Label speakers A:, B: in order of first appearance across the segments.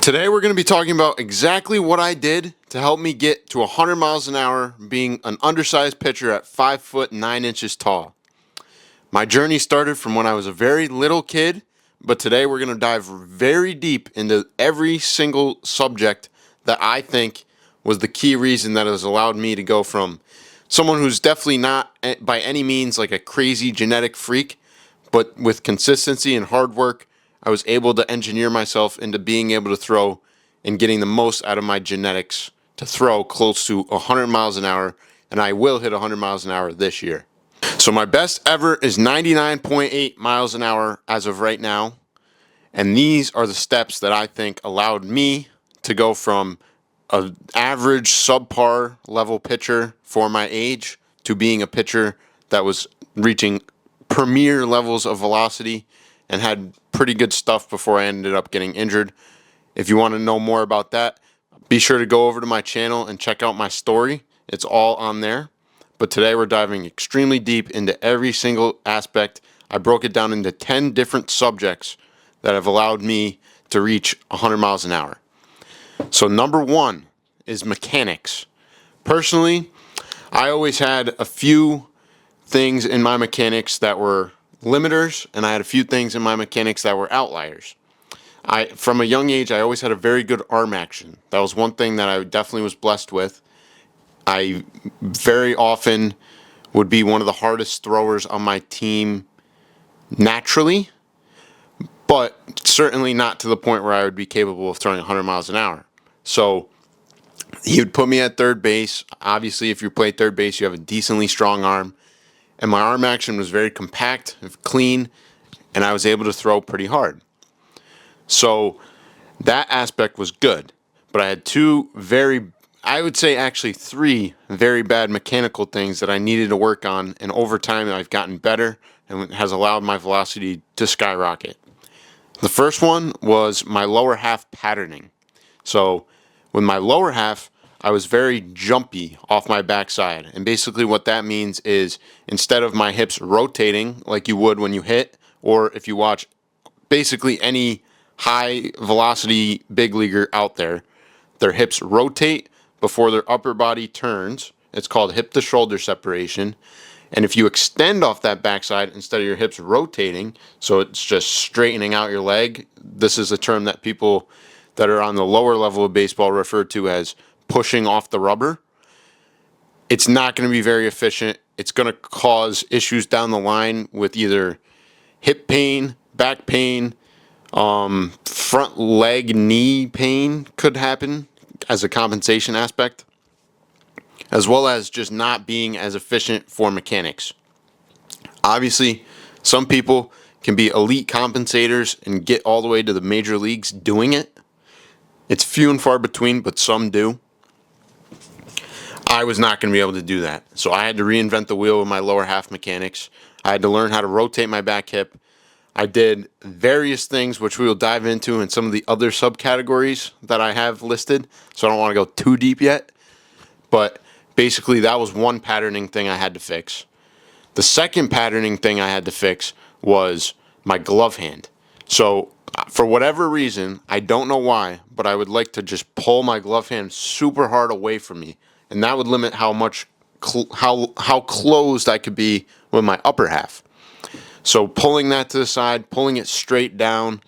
A: Today we're going to be talking about exactly what I did to help me get to 100 miles an hour being an undersized pitcher at 5 foot 9 inches tall. My journey started from when I was a very little kid, but today we're going to dive very deep into every single subject that I think was the key reason that has allowed me to go from someone who's definitely not by any means like a crazy genetic freak, but with consistency and hard work, I was able to engineer myself into being able to throw and getting the most out of my genetics to throw close to 100 miles an hour, and I will hit 100 miles an hour this year. So my best ever is 99.8 miles an hour as of right now, and these are the steps that I think allowed me to go from an average subpar level pitcher for my age to being a pitcher that was reaching premier levels of velocity and had pretty good stuff before I ended up getting injured. If you want to know more about that, be sure to go over to my channel and check out my story. It's all on there. But today we're diving extremely deep into every single aspect. I broke it down into 10 different subjects that have allowed me to reach 100 miles an hour. So number one is mechanics. Personally, I always had a few things in my mechanics that were limiters, and I had a few things in my mechanics that were outliers. From a young age, I always had a very good arm action. That was one thing that I definitely was blessed with. I very often would be one of the hardest throwers on my team naturally, but certainly not to the point where I would be capable of throwing 100 miles an hour. So he would put me at third base. Obviously, if you play third base, you have a decently strong arm. And my arm action was very compact, clean, and I was able to throw pretty hard. So that aspect was good. But I had I would say actually three very bad mechanical things that I needed to work on. And over time, I've gotten better and it has allowed my velocity to skyrocket. The first one was my lower half patterning. So with my lower half, I was very jumpy off my backside. And basically what that means is instead of my hips rotating like you would when you hit, or if you watch basically any high velocity big leaguer out there, their hips rotate before their upper body turns. It's called hip to shoulder separation. And if you extend off that backside instead of your hips rotating, so it's just straightening out your leg, this is a term that people that are on the lower level of baseball refer to as pushing off the rubber. It's not going to be very efficient. It's going to cause issues down the line with either hip pain, back pain, front leg, knee pain could happen as a compensation aspect, as well as just not being as efficient for mechanics. Obviously, some people can be elite compensators and get all the way to the major leagues doing it. It's few and far between, but some do. I was not going to be able to do that. So I had to reinvent the wheel with my lower half mechanics. I had to learn how to rotate my back hip. I did various things, which we will dive into in some of the other subcategories that I have listed. So I don't want to go too deep yet. But basically, that was one patterning thing I had to fix. The second patterning thing I had to fix was my glove hand. So for whatever reason, I don't know why, but I would like to just pull my glove hand super hard away from me. And that would limit how much, how closed I could be with my upper half. So pulling that to the side, pulling it straight down,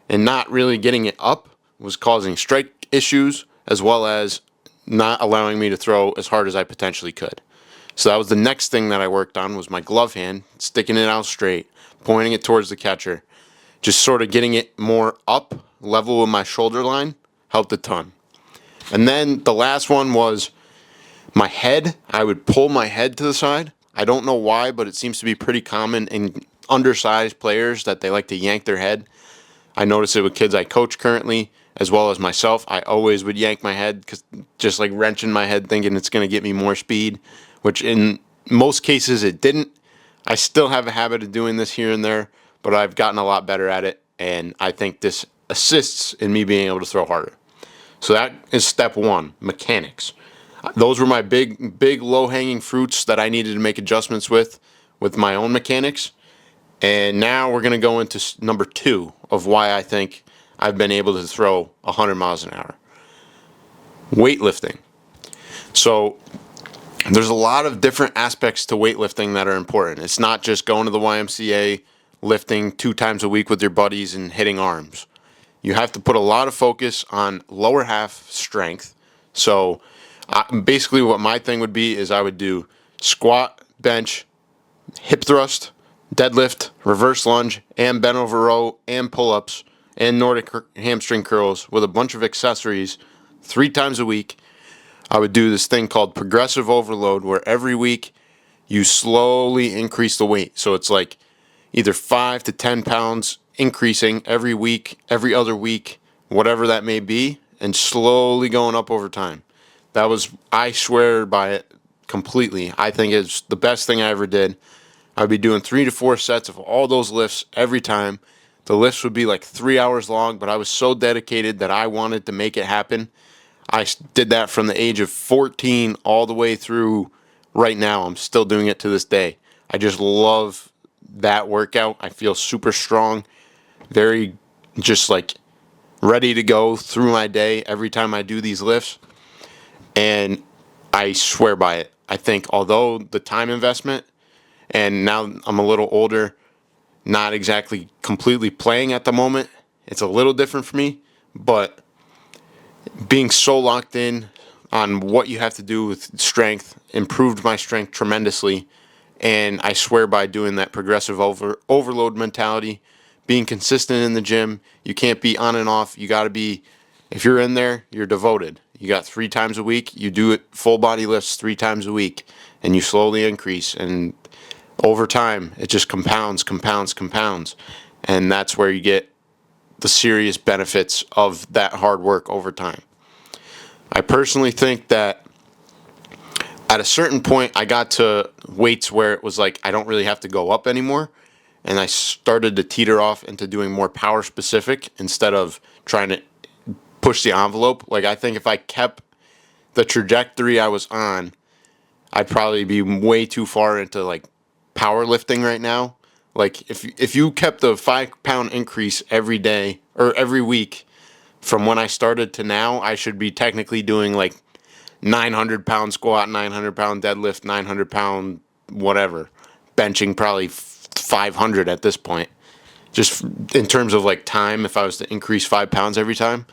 A: and not really getting it up was causing strike issues, as well as not allowing me to throw as hard as I potentially could. So that was the next thing that I worked on, was my glove hand, sticking it out straight, pointing it towards the catcher, just sort of getting it more up, level with my shoulder line, helped a ton. And then the last one was my head. I would pull my head to the side. I don't know why, but it seems to be pretty common in undersized players that they like to yank their head. I notice it with kids I coach currently, as well as myself. I always would yank my head, because just like wrenching my head thinking it's going to get me more speed, which in most cases it didn't. I still have a habit of doing this here and there, but I've gotten a lot better at it, and I think this assists in me being able to throw harder. So that is step one, mechanics. Those were my big low-hanging fruits that I needed to make adjustments with my own mechanics. And now we're going to go into number two of why I think I've been able to throw 100 miles an hour. Weightlifting. So there's a lot of different aspects to weightlifting that are important. It's not just going to the YMCA, lifting 2 times a week with your buddies and hitting arms. You have to put a lot of focus on lower half strength. So basically what my thing would be is I would do squat, bench, hip thrust, deadlift, reverse lunge, and bent over row, and pull-ups, and Nordic hamstring curls with a bunch of accessories 3 times a week. I would do this thing called progressive overload, where every week you slowly increase the weight. So it's like either 5 to 10 pounds increasing every week, every other week, whatever that may be, and slowly going up over time. I swear by it completely. I think it's the best thing I ever did. I'd be doing 3 to 4 sets of all those lifts every time. The lifts would be like 3 hours long, but I was so dedicated that I wanted to make it happen. I did that from the age of 14 all the way through right now. I'm still doing it to this day. I just love that workout. I feel super strong, very just like ready to go through my day every time I do these lifts. And I swear by it. I think although the time investment, and now I'm a little older, not exactly completely playing at the moment, it's a little different for me, but being so locked in on what you have to do with strength improved my strength tremendously. And I swear by doing that progressive overload mentality, being consistent in the gym. You can't be on and off. You got to be, if you're in there, you're devoted. You got 3 times a week. You do it full body lifts 3 times a week, and you slowly increase. And over time, it just compounds. And that's where you get the serious benefits of that hard work over time. I personally think that at a certain point, I got to weights where it was like I don't really have to go up anymore. And I started to teeter off into doing more power specific instead of trying to push the envelope. Like, I think if I kept the trajectory I was on, I'd probably be way too far into like powerlifting right now. Like, if you kept a 5-pound increase every day or every week from when I started to now, I should be technically doing like 900-pound squat, 900-pound deadlift, 900-pound whatever, benching probably 500 at this point. Just in terms of like time, if I was to increase 5 pounds every time,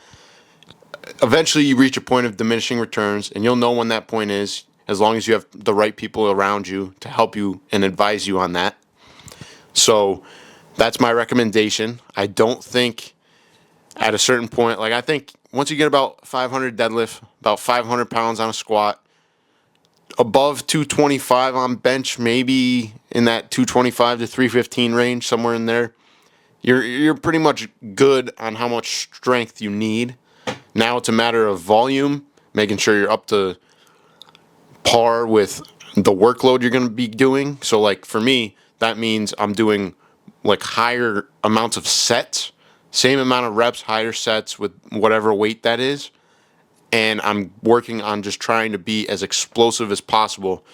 A: eventually you reach a point of diminishing returns, and you'll know when that point is, as long as you have the right people around you to help you and advise you on that. So that's my recommendation. I don't think at a certain point, like I think once you get about 500 deadlift, about 500 pounds on a squat, above 225 on bench, maybe in that 225 to 315 range, somewhere in there, you're pretty much good on how much strength you need. Now it's a matter of volume, making sure you're up to par with the workload you're going to be doing. So like for me, that means I'm doing like higher amounts of sets, same amount of reps, higher sets with whatever weight that is. And I'm working on just trying to be as explosive as possible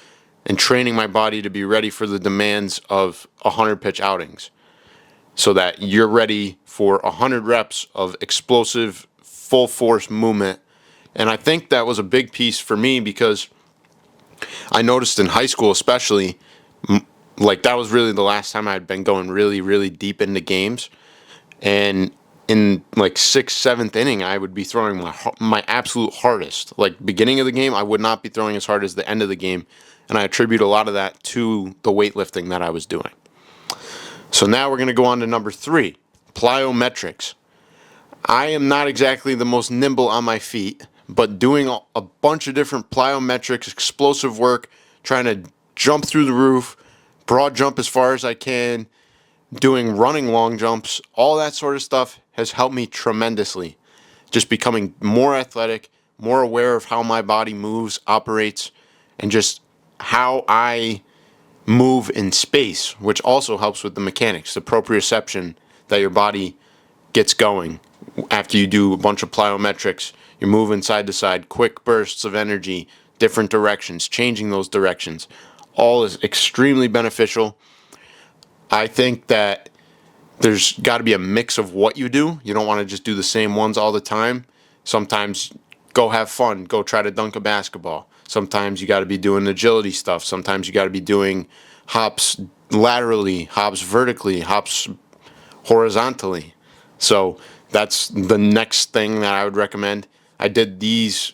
A: and training my body to be ready for the demands of 100 pitch outings, so that you're ready for 100 reps of explosive, full force movement. And I think that was a big piece for me because I noticed in high school especially, like that was really the last time I'd been going really, really deep into games. And in like 6th, 7th inning, I would be throwing my absolute hardest. Like beginning of the game, I would not be throwing as hard as the end of the game. And I attribute a lot of that to the weightlifting that I was doing. So now we're going to go on to number 3, plyometrics. I am not exactly the most nimble on my feet, but doing a bunch of different plyometrics, explosive work, trying to jump through the roof, broad jump as far as I can, doing running long jumps, all that sort of stuff has helped me tremendously. Just becoming more athletic, more aware of how my body moves, operates, and just how I move in space, which also helps with the mechanics, the proprioception that your body gets going after you do a bunch of plyometrics. You're moving side to side, quick bursts of energy, different directions, changing those directions. All is extremely beneficial. I think that there's got to be a mix of what you do. You don't want to just do the same ones all the time. Sometimes go have fun, go try to dunk a basketball. Sometimes you got to be doing agility stuff. Sometimes you got to be doing hops laterally, hops vertically, hops horizontally. So that's the next thing that I would recommend. I did these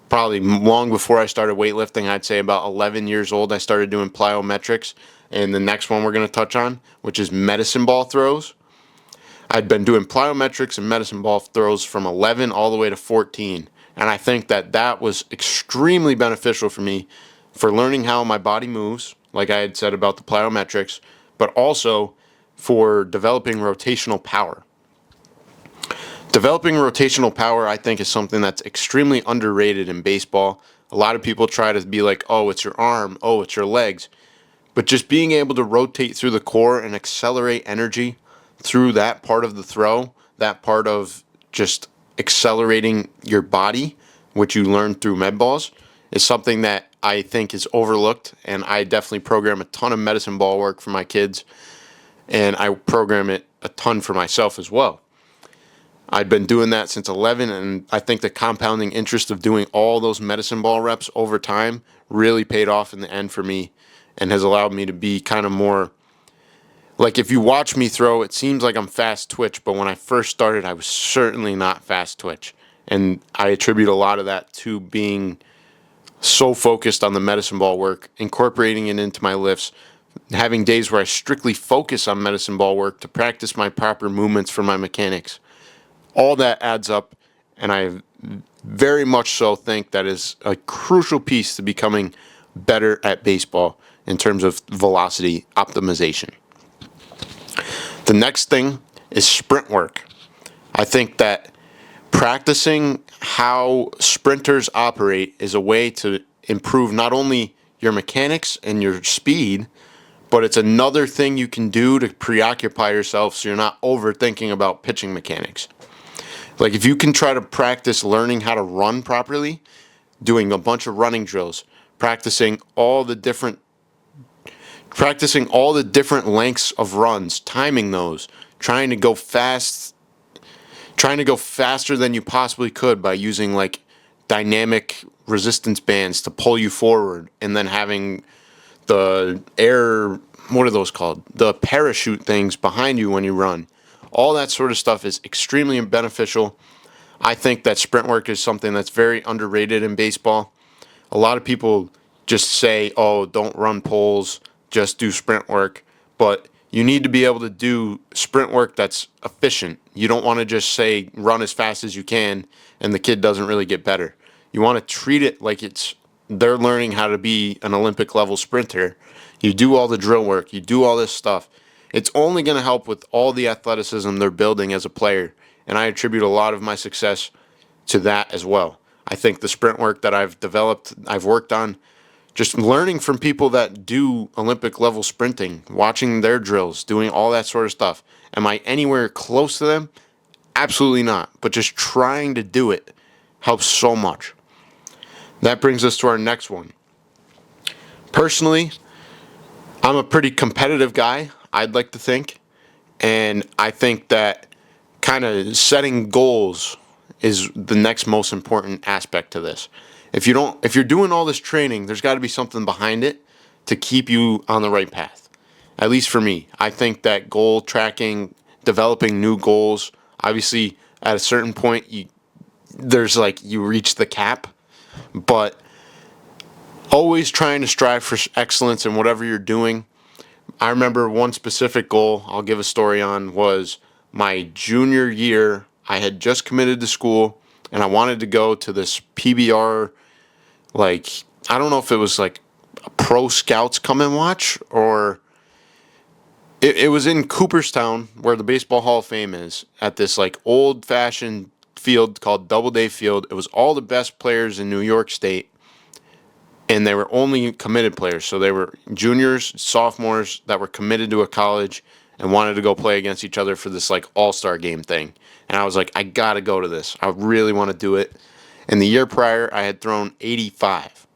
A: probably long before I started weightlifting. I'd say about 11 years old, I started doing plyometrics. And the next one we're going to touch on, which is medicine ball throws. I'd been doing plyometrics and medicine ball throws from 11 all the way to 14. And I think that that was extremely beneficial for me for learning how my body moves, like I had said about the plyometrics, but also for developing rotational power. Developing rotational power, I think, is something that's extremely underrated in baseball. A lot of people try to be like, oh, it's your arm, oh, it's your legs. But just being able to rotate through the core and accelerate energy through that part of the throw, that part of just accelerating your body, which you learn through med balls, is something that I think is overlooked. And I definitely program a ton of medicine ball work for my kids, and I program it a ton for myself as well. I'd been doing that since 11, and I think the compounding interest of doing all those medicine ball reps over time really paid off in the end for me and has allowed me to be kind of more, like, if you watch me throw, it seems like I'm fast twitch, but when I first started, I was certainly not fast twitch. And I attribute a lot of that to being so focused on the medicine ball work, incorporating it into my lifts, having days where I strictly focus on medicine ball work to practice my proper movements for my mechanics. All that adds up, and I very much so think that is a crucial piece to becoming better at baseball in terms of velocity optimization. The next thing is sprint work. I think that practicing how sprinters operate is a way to improve not only your mechanics and your speed, but it's another thing you can do to preoccupy yourself so you're not overthinking about pitching mechanics. Like, if you can try to practice learning how to run properly, doing a bunch of running drills, practicing all the different lengths of runs, timing those, trying to go faster than you possibly could by using like dynamic resistance bands to pull you forward, and then having the air, what are those called? The parachute things behind you when you run. All that sort of stuff is extremely beneficial. I think that sprint work is something that's very underrated in baseball. A lot of people just say, oh, don't run poles, just do sprint work. But you need to be able to do sprint work that's efficient. You don't want to just say run as fast as you can and the kid doesn't really get better. You want to treat it like they're learning how to be an Olympic level sprinter. You do all the drill work, you do all this stuff. It's only going to help with all the athleticism they're building as a player. And I attribute a lot of my success to that as well. I think the sprint work that I've developed, I've worked on, just learning from people that do Olympic level sprinting, watching their drills, doing all that sort of stuff. Am I anywhere close to them? Absolutely not. But just trying to do it helps so much. That brings us to our next one. Personally, I'm a pretty competitive guy, I'd like to think. And I think that kind of setting goals is the next most important aspect to this. If you're doing all this training, there's got to be something behind it to keep you on the right path. At least for me, I think that goal tracking, developing new goals, obviously at a certain point you reach the cap, but always trying to strive for excellence in whatever you're doing. I remember one specific goal I'll give a story on was my junior year. I had just committed to school and I wanted to go to this PBR, like, I don't know if it was like a pro scouts come and watch, or it was in Cooperstown where the Baseball Hall of Fame is, at this like old fashioned field called Doubleday Field. It was all the best players in New York State, and they were only committed players. So they were juniors, sophomores that were committed to a college and wanted to go play against each other for this like all-star game thing. And I was like, I gotta go to this. I really want to do it. And the year prior, I had thrown 85.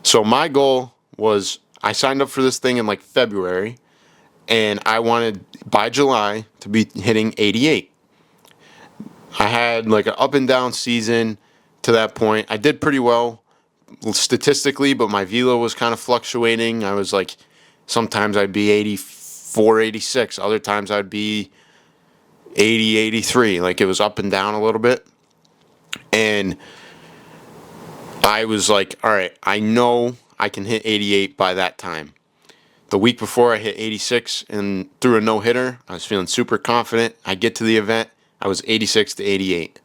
A: So my goal was, I signed up for this thing in like February, and I wanted by July to be hitting 88. I had like an up and down season to that point. I did pretty well statistically, but my velo was kind of fluctuating. I was like, sometimes I'd be 84, 86. Other times I'd be 80, 83. Like, it was up and down a little bit. And I was like, all right, I know I can hit 88 by that time. The week before, I hit 86 and threw a no-hitter. I was feeling super confident. I get to the event, I was 86 to 88.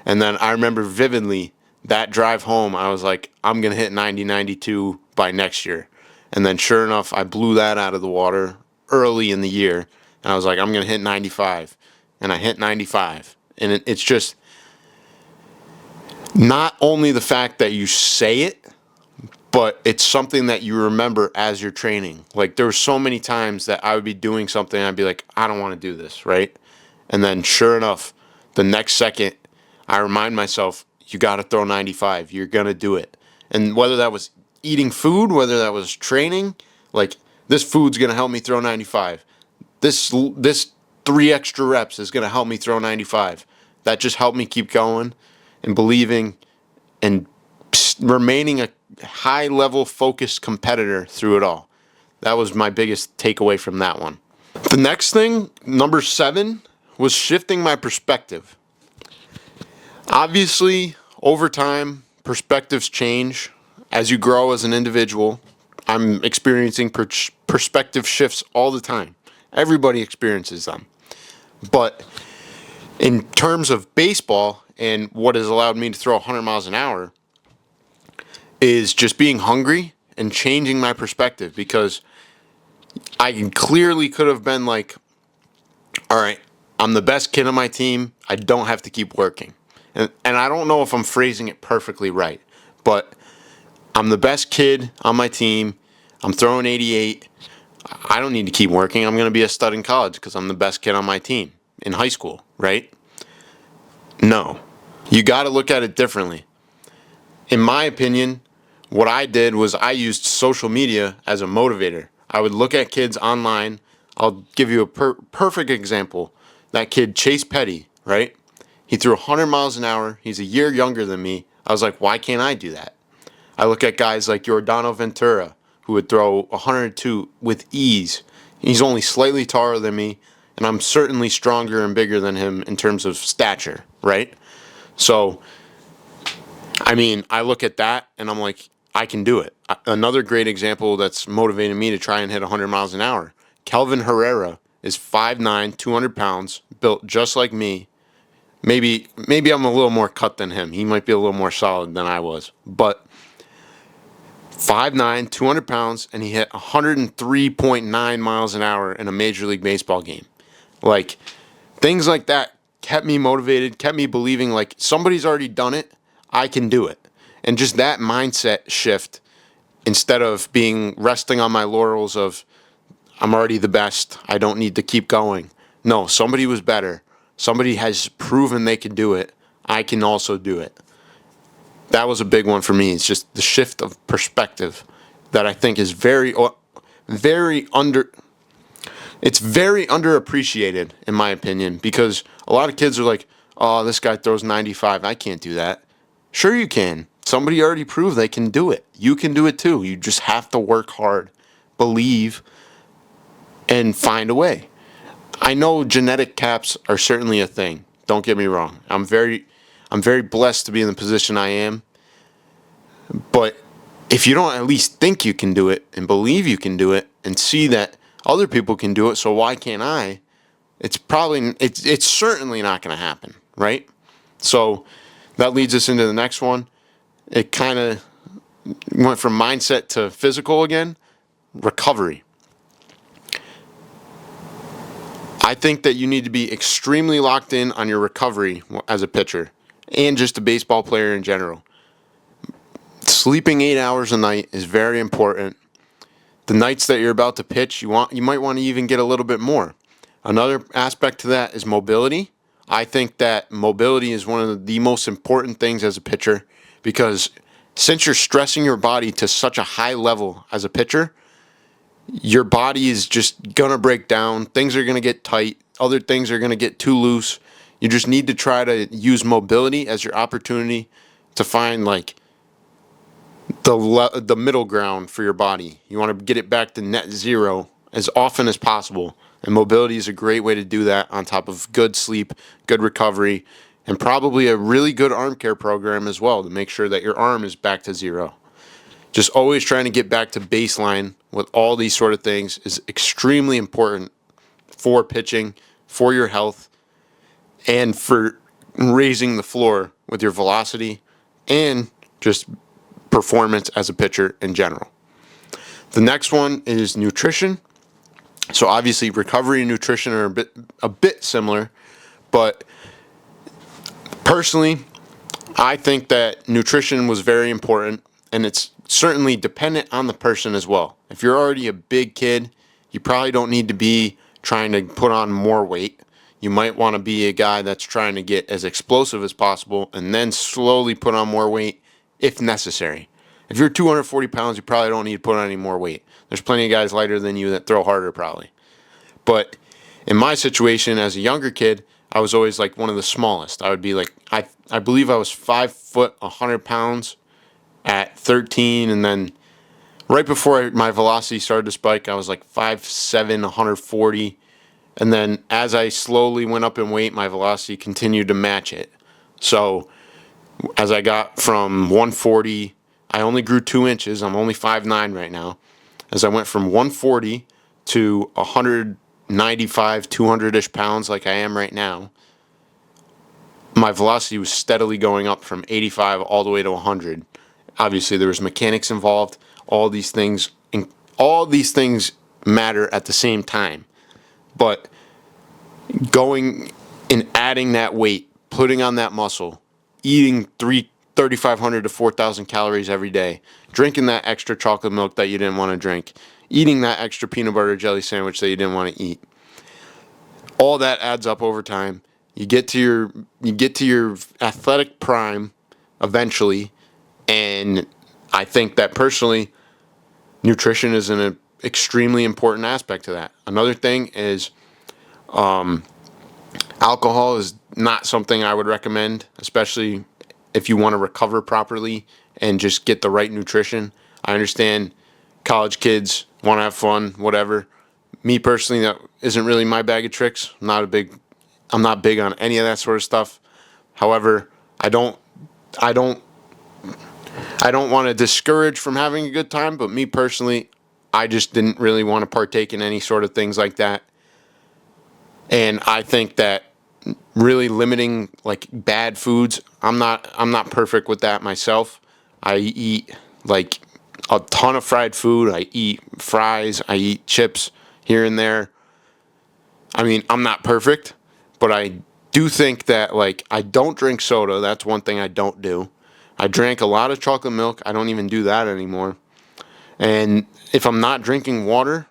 A: And then I remember vividly that drive home, I was like, I'm going to hit 90, 92 by next year. And then sure enough, I blew that out of the water early in the year. And I was like, I'm going to hit 95. And I hit 95. And it's just not only the fact that you say it, but it's something that you remember as you're training. Like, there were so many times that I would be doing something and I'd be like, I don't want to do this, right? And then sure enough, the next second, I remind myself, you got to throw 95. You're going to do it. And whether that was eating food, whether that was training, like, this food's going to help me throw 95. This 3 extra reps is going to help me throw 95. That just helped me keep going and believing and remaining a high level focused competitor through it all. That was my biggest takeaway from that one. The next thing, number 7, was shifting my perspective. Obviously, over time, perspectives change as you grow as an individual. I'm experiencing perspective shifts all the time. Everybody experiences them. But in terms of baseball and what has allowed me to throw 100 miles an hour is just being hungry and changing my perspective, because I clearly could have been like, all right, I'm the best kid on my team. I don't have to keep working. And I don't know if I'm phrasing it perfectly right, but I'm the best kid on my team. I'm throwing 88. I don't need to keep working. I'm going to be a stud in college because I'm the best kid on my team in high school, right? No. You got to look at it differently. In my opinion, what I did was I used social media as a motivator. I would look at kids online. I'll give you a perfect example. That kid, Chase Petty, right? He threw 100 miles an hour. He's a year younger than me. I was like, why can't I do that? I look at guys like Giordano Ventura, who would throw 102 with ease. He's only slightly taller than me, and I'm certainly stronger and bigger than him in terms of stature, right? So, I mean, I look at that, and I'm like, I can do it. Another great example that's motivated me to try and hit 100 miles an hour. Kelvin Herrera is 5'9", 200 pounds, built just like me. Maybe I'm a little more cut than him. He might be a little more solid than I was. But 5'9", 200 pounds, and he hit 103.9 miles an hour in a Major League Baseball game. Like, things like that kept me motivated, kept me believing, like, somebody's already done it, I can do it. And just that mindset shift, instead of resting on my laurels of, I'm already the best, I don't need to keep going. No, somebody was better. Somebody has proven they can do it. I can also do it. That was a big one for me. It's just the shift of perspective that I think is very underappreciated, in my opinion, because a lot of kids are like, oh, this guy throws 95. I can't do that. Sure you can. Somebody already proved they can do it. You can do it too. You just have to work hard, believe, and find a way. I know genetic caps are certainly a thing. Don't get me wrong. I'm very blessed to be in the position I am. But if you don't at least think you can do it and believe you can do it and see that other people can do it, so why can't I? It's certainly not going to happen, right? So that leads us into the next one. It kind of went from mindset to physical again. Recovery. I think that you need to be extremely locked in on your recovery as a pitcher and just a baseball player in general. Sleeping 8 hours a night is very important. The nights that you're about to pitch, you might want to even get a little bit more. Another aspect to that is mobility. I think that mobility is one of the most important things as a pitcher, because since you're stressing your body to such a high level as a pitcher, your body is just gonna break down. Things are gonna get tight. Other things are gonna get too loose. You just need to try to use mobility as your opportunity to find like the middle ground for your body. You want to get it back to net zero as often as possible. And mobility is a great way to do that, on top of good sleep, good recovery, and probably a really good arm care program as well to make sure that your arm is back to zero. Just always trying to get back to baseline with all these sort of things is extremely important for pitching, for your health, and for raising the floor with your velocity and just performance as a pitcher in general. The next one is nutrition. So obviously recovery and nutrition are a bit similar, but personally, I think that nutrition was very important, and it's certainly dependent on the person as well. If you're already a big kid, you probably don't need to be trying to put on more weight. You might want to be a guy that's trying to get as explosive as possible and then slowly put on more weight if necessary. If you're 240 pounds, you probably don't need to put on any more weight. There's plenty of guys lighter than you that throw harder probably. But in my situation as a younger kid, I was always like one of the smallest. I would be like, I believe I was 5 foot, 100 pounds at 13. And then right before my velocity started to spike, I was like 5'7", 140. And then as I slowly went up in weight, my velocity continued to match it. So as I got from 140, I only grew 2 inches. I'm only 5'9" right now. As I went from 140 to 195, 200-ish pounds like I am right now, my velocity was steadily going up from 85 all the way to 100. Obviously, there was mechanics involved. All these things matter at the same time. But going and adding that weight, putting on that muscle, eating 3,500 to 4,000 calories every day, drinking that extra chocolate milk that you didn't want to drink, eating that extra peanut butter jelly sandwich that you didn't want to eat. All that adds up over time. You get to your athletic prime eventually, and I think that personally, nutrition is an extremely important aspect to that. Another thing is alcohol is not something I would recommend, especially if you want to recover properly and just get the right nutrition. I understand college kids want to have fun, whatever. Me personally, that isn't really my bag of tricks. I'm not big on any of that sort of stuff. However, I don't want to discourage from having a good time, but me personally, I just didn't really want to partake in any sort of things like that. And I think that really limiting like bad foods, I'm not perfect with that myself. I eat like a ton of fried food. I eat fries, I eat chips here and there. I mean, I'm not perfect, but I do think that like I don't drink soda. That's one thing I don't do. I drank a lot of chocolate milk. I don't even do that anymore. And if I'm not drinking water,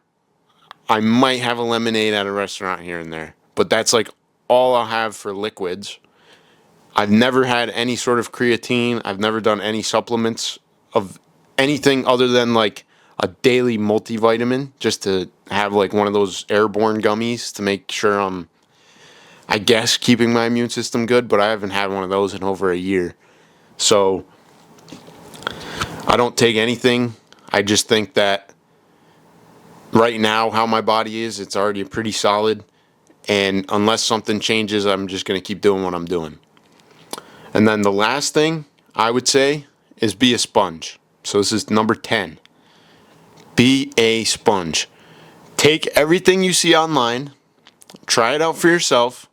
A: I might have a lemonade at a restaurant here and there. But that's like all I'll have for liquids. I've never had any sort of creatine. I've never done any supplements of anything other than like a daily multivitamin, just to have like one of those airborne gummies to make sure I'm, I guess, keeping my immune system good. But I haven't had one of those in over a year. So I don't take anything. I just think that right now, how my body is, it's already pretty solid. And unless something changes, I'm just going to keep doing what I'm doing. And then the last thing I would say is be a sponge. So this is number 10. Be a sponge. Take everything you see online, try it out for yourself.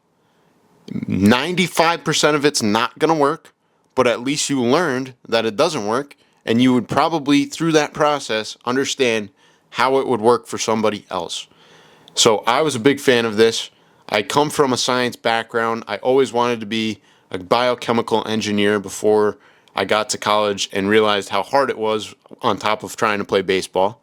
A: 95% of it's not going to work, but at least you learned that it doesn't work, and you would probably, through that process, understand how it would work for somebody else. So I was a big fan of this. I come from a science background. I always wanted to be a biochemical engineer before I got to college and realized how hard it was on top of trying to play baseball.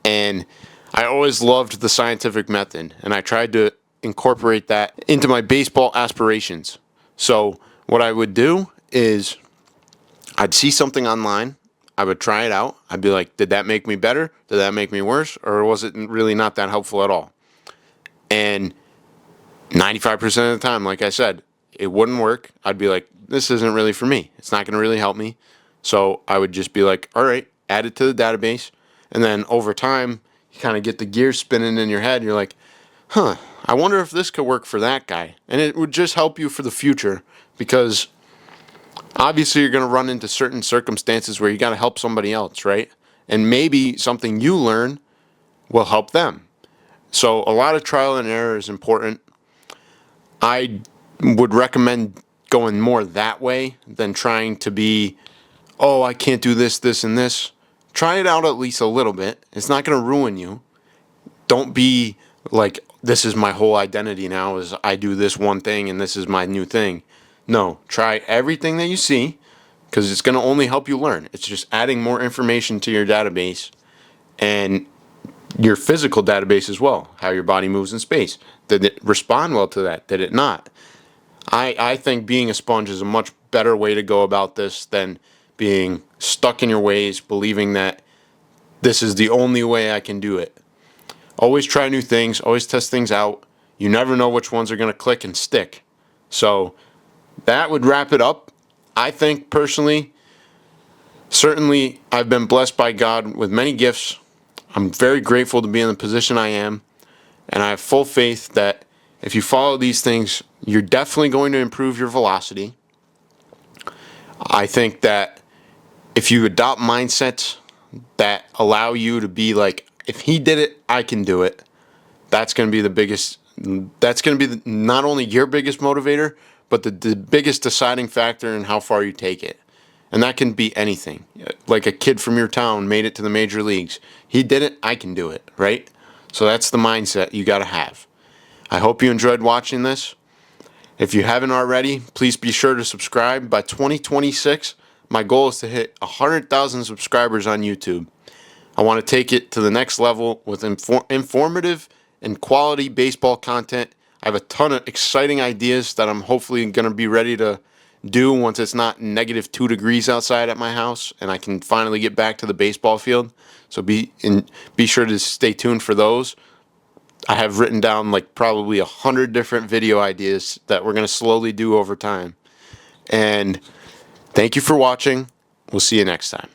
A: And I always loved the scientific method, and I tried to incorporate that into my baseball aspirations. So what I would do is I'd see something online. I would try it out. I'd be like, did that make me better? Did that make me worse? Or was it really not that helpful at all? And 95% of the time, like I said, it wouldn't work. I'd be like, this isn't really for me. It's not going to really help me. So I would just be like, all right, add it to the database. And then over time, you kind of get the gears spinning in your head. You're like, huh, I wonder if this could work for that guy. And it would just help you for the future, because obviously you're going to run into certain circumstances where you got to help somebody else, right? And maybe something you learn will help them. So a lot of trial and error is important. I would recommend going more that way than trying to be, oh, I can't do this, this, and this. Try it out at least a little bit. It's not going to ruin you. Don't be like, this is my whole identity now, is I do this one thing and this is my new thing. No, try everything that you see, because it's going to only help you learn. It's just adding more information to your database and your physical database as well, how your body moves in space. Did it respond well to that? Did it not? I think being a sponge is a much better way to go about this than being stuck in your ways, believing that this is the only way I can do it. Always try new things, always test things out. You never know which ones are going to click and stick. So that would wrap it up. I think personally, certainly I've been blessed by God with many gifts. I'm very grateful to be in the position I am. And I have full faith that if you follow these things, you're definitely going to improve your velocity. I think that if you adopt mindsets that allow you to be like, if he did it, I can do it, that's going to be the biggest, that's going to be not only your biggest motivator, but the biggest deciding factor in how far you take it. And that can be anything. Like a kid from your town made it to the major leagues. He did it, I can do it, right? So that's the mindset you got to have. I hope you enjoyed watching this. If you haven't already, please be sure to subscribe. By 2026, my goal is to hit 100,000 subscribers on YouTube. I want to take it to the next level with informative and quality baseball content. I have a ton of exciting ideas that I'm hopefully going to be ready to do once it's not -2 degrees outside at my house and I can finally get back to the baseball field. So be sure to stay tuned for those. I have written down like probably 100 different video ideas that we're going to slowly do over time. And thank you for watching. We'll see you next time.